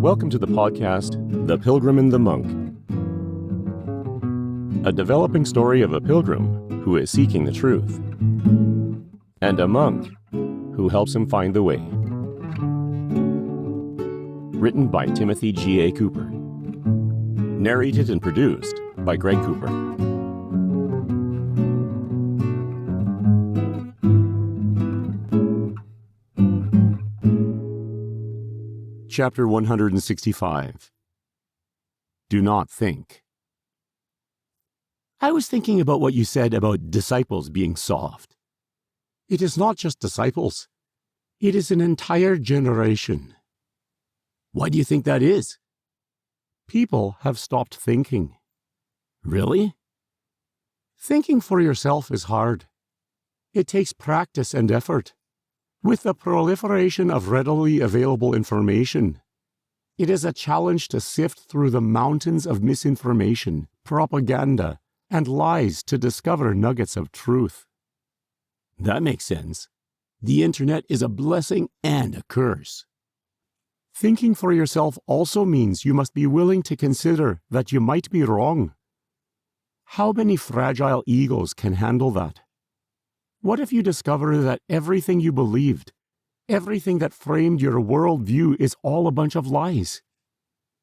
Welcome to the podcast, The Pilgrim and the Monk. A developing story of a pilgrim who is seeking the truth, and a monk who helps him find the way. Written by Timothy G. A. Cooper. Narrated and produced by Greg Cooper. Chapter 165. Do not think. I was thinking about what you said about disciples being soft. It is not just disciples. It is an entire generation. Why do you think that is? People have stopped thinking. Really? Thinking for yourself is hard. It takes practice and effort. With the proliferation of readily available information, it is a challenge to sift through the mountains of misinformation, propaganda, and lies to discover nuggets of truth. That makes sense. The internet is a blessing and a curse. Thinking for yourself also means you must be willing to consider that you might be wrong. How many fragile egos can handle that? What if you discover that everything you believed, everything that framed your worldview is all a bunch of lies?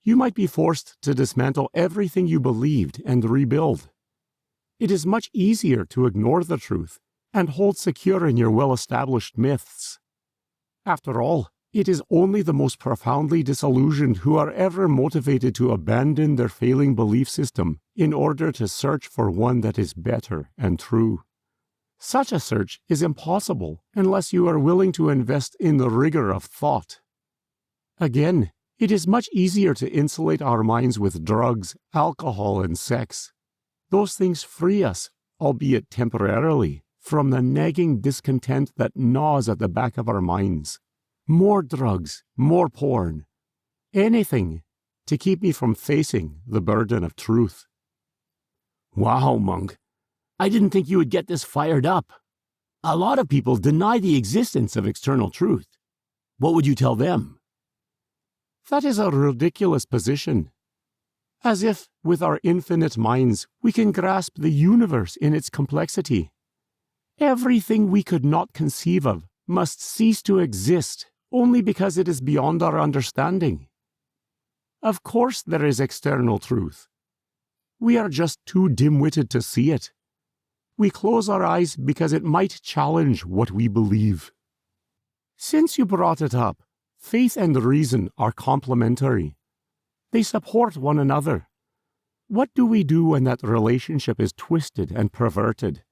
You might be forced to dismantle everything you believed and rebuild. It is much easier to ignore the truth and hold secure in your well-established myths. After all, it is only the most profoundly disillusioned who are ever motivated to abandon their failing belief system in order to search for one that is better and true. Such a search is impossible unless you are willing to invest in the rigor of thought. Again, it is much easier to insulate our minds with drugs, alcohol, and sex. Those things free us, albeit temporarily, from the nagging discontent that gnaws at the back of our minds. More drugs, more porn, anything to keep me from facing the burden of truth. Wow, monk. I didn't think you would get this fired up. A lot of people deny the existence of external truth. What would you tell them? That is a ridiculous position. As if, with our infinite minds, we can grasp the universe in its complexity. Everything we could not conceive of must cease to exist only because it is beyond our understanding. Of course there is external truth. We are just too dim-witted to see it. We close our eyes because it might challenge what we believe. Since you brought it up, faith and reason are complementary. They support one another. What do we do when that relationship is twisted and perverted?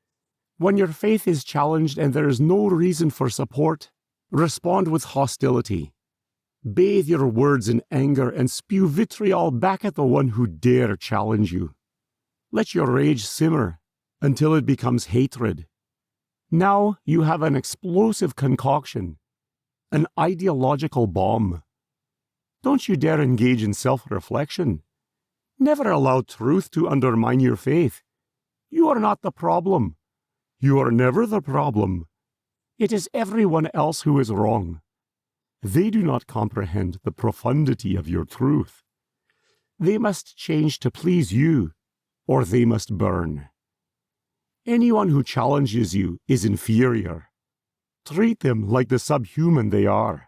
When your faith is challenged and there is no reason for support, respond with hostility. Bathe your words in anger and spew vitriol back at the one who dare challenge you. Let your rage simmer until it becomes hatred. Now you have an explosive concoction, an ideological bomb. Don't you dare engage in self-reflection. Never allow truth to undermine your faith. You are not the problem. You are never the problem. It is everyone else who is wrong. They do not comprehend the profundity of your truth. They must change to please you, or they must burn. Anyone who challenges you is inferior. Treat them like the subhuman they are.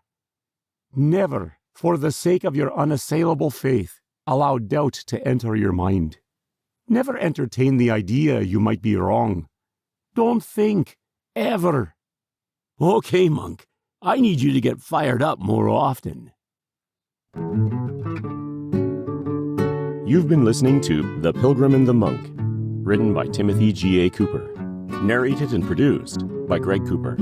Never, for the sake of your unassailable faith, allow doubt to enter your mind. Never entertain the idea you might be wrong. Don't think, ever. Okay, monk, I need you to get fired up more often. You've been listening to The Pilgrim and the Monk, written by Timothy G. A. Cooper, narrated and produced by Greg Cooper.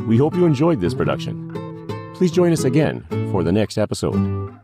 We hope you enjoyed this production. Please join us again for the next episode.